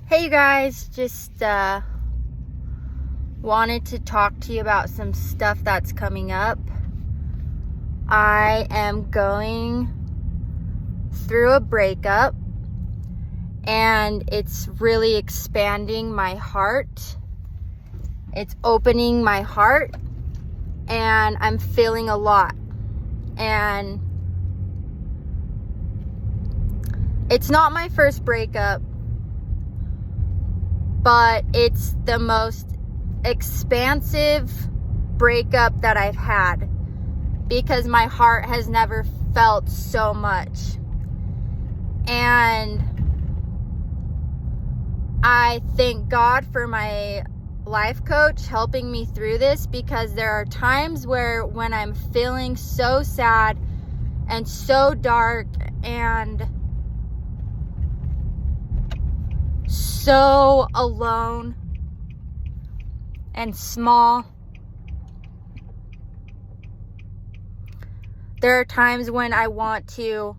Hey you guys, just wanted to talk to you about some stuff that's coming up. I am going through a breakup and it's really expanding my heart. It's opening my heart and I'm feeling a lot. And it's not my first breakup, but it's the most expansive breakup that I've had because my heart has never felt so much. And I thank God for my life coach helping me through this, because there are times where when I'm feeling so sad and so dark and so alone and small. There are times when I want to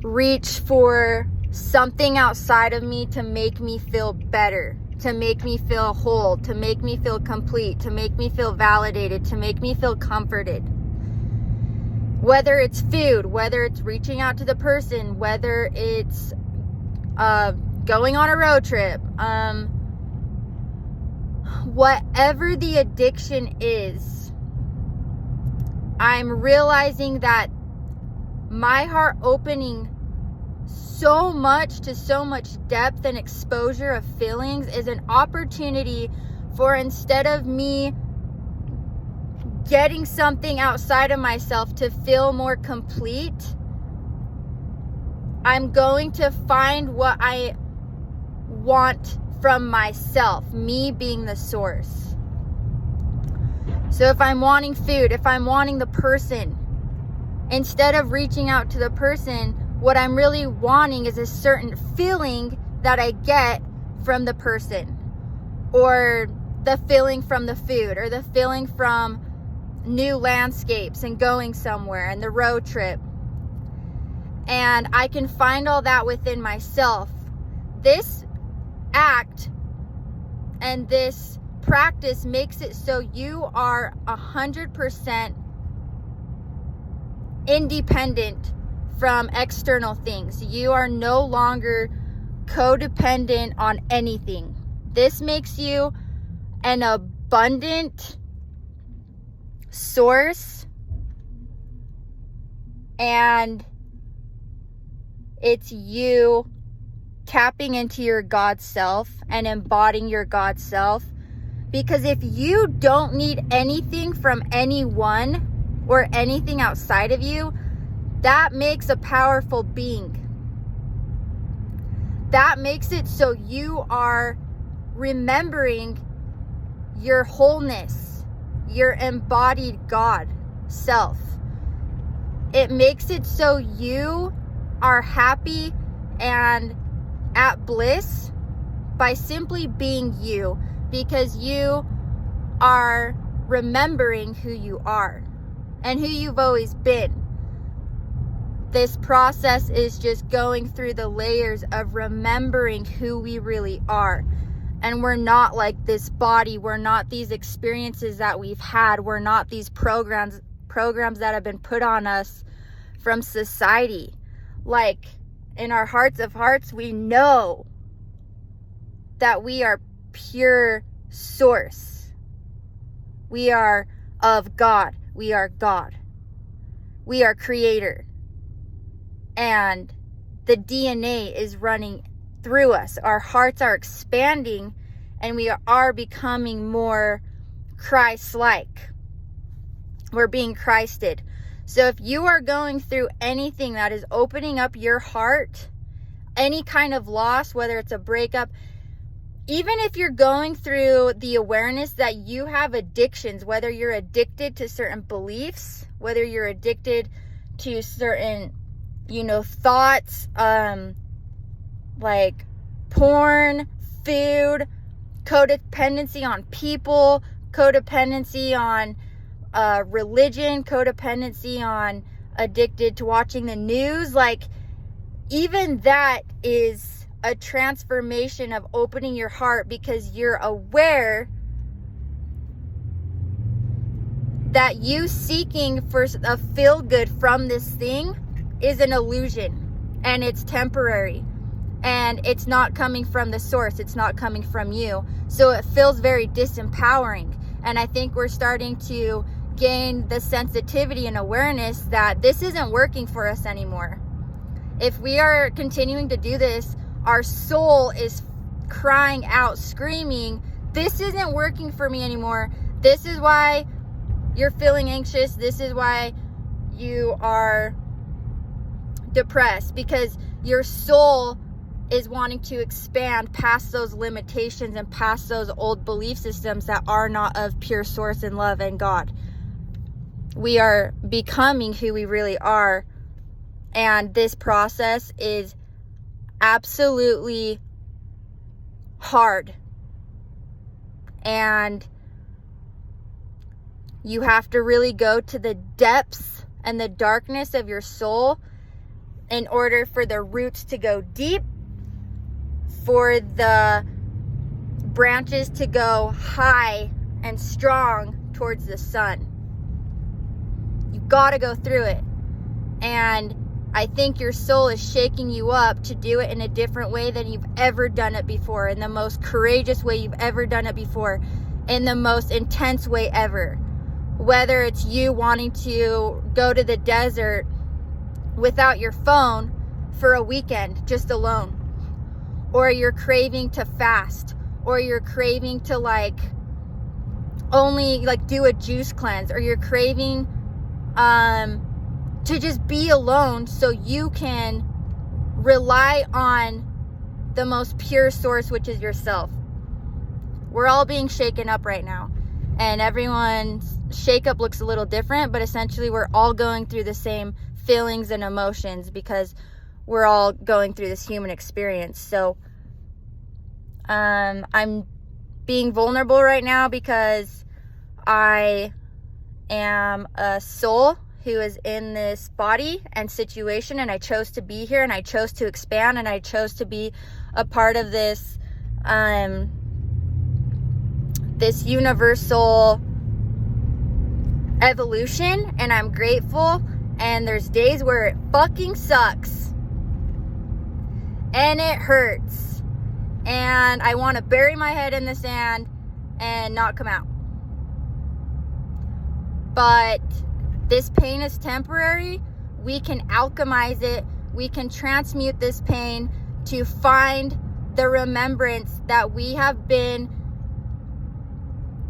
reach for something outside of me to make me feel better, to make me feel whole, to make me feel complete, to make me feel validated, to make me feel comforted. Whether it's food, whether it's reaching out to the person, whether it's going on a road trip, whatever the addiction is, I'm realizing that my heart opening so much to so much depth and exposure of feelings is an opportunity for, instead of me getting something outside of myself to feel more complete, I'm going to find what I want from myself, me being the source. So if I'm wanting food, if I'm wanting the person, instead of reaching out to the person, what I'm really wanting is a certain feeling that I get from the person, or the feeling from the food, or the feeling from new landscapes and going somewhere and the road trip. And I can find all that within myself. This act and this practice makes it so you are 100% independent from external things. You are no longer codependent on anything. This makes you an abundant source, and it's you tapping into your God self and embodying your God self. Because if you don't need anything from anyone or anything outside of you, that makes a powerful being. That makes it so you are remembering your wholeness, your embodied God self. It makes it so you are happy and at bliss by simply being you, because you are remembering who you are and who you've always been. This process is just going through the layers of remembering who we really are. And we're not like this body. We're not these experiences that we've had. We're not these programs that have been put on us from society. Like, in our hearts of hearts, we know that we are pure source. We are of God. We are God. We are creator. And the DNA is running through us. Our hearts are expanding and we are becoming more Christ-like. We're being Christed. So if you are going through anything that is opening up your heart, any kind of loss, whether it's a breakup, even if you're going through the awareness that you have addictions, whether you're addicted to certain beliefs, whether you're addicted to certain, thoughts, like porn, food, codependency on people, codependency on religion, codependency on addicted to watching the news, like even that is a transformation of opening your heart, because you're aware that you seeking for a feel good from this thing is an illusion, and it's temporary, and it's not coming from the source. It's not coming from you. So it feels very disempowering. And I think we're starting to gain the sensitivity and awareness that this isn't working for us anymore. If we are continuing to do this, our soul is crying out, screaming, this isn't working for me anymore. This is why you're feeling anxious. This is why you are depressed, because your soul is wanting to expand past those limitations and past those old belief systems that are not of pure source and love and God. We are becoming who we really are. And this process is absolutely hard. And you have to really go to the depths and the darkness of your soul in order for the roots to go deep, for the branches to go high and strong towards the sun. You gotta go through it. And I think your soul is shaking you up to do it in a different way than you've ever done it before, in the most courageous way you've ever done it before, in the most intense way ever. Whether it's you wanting to go to the desert without your phone for a weekend, just alone, or you're craving to fast, or you're craving to only do a juice cleanse, or you're craving to just be alone so you can rely on the most pure source, which is yourself. We're all being shaken up right now, and everyone's shakeup looks a little different, but essentially we're all going through the same feelings and emotions because we're all going through this human experience. So I'm being vulnerable right now because I am a soul who is in this body and situation, and I chose to be here, and I chose to expand, and I chose to be a part of this this universal evolution, and I'm grateful. And there's days where it fucking sucks and it hurts, and I want to bury my head in the sand and not come out. But this pain is temporary. We can alchemize it. We can transmute this pain to find the remembrance that we have been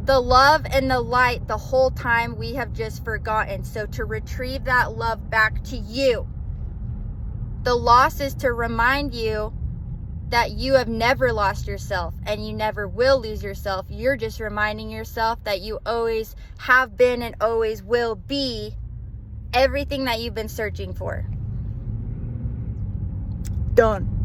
the love and the light the whole time. We have just forgotten. So to retrieve that love back to you, the loss is to remind you that you have never lost yourself, and you never will lose yourself. You're just reminding yourself that you always have been and always will be everything that you've been searching for. Done.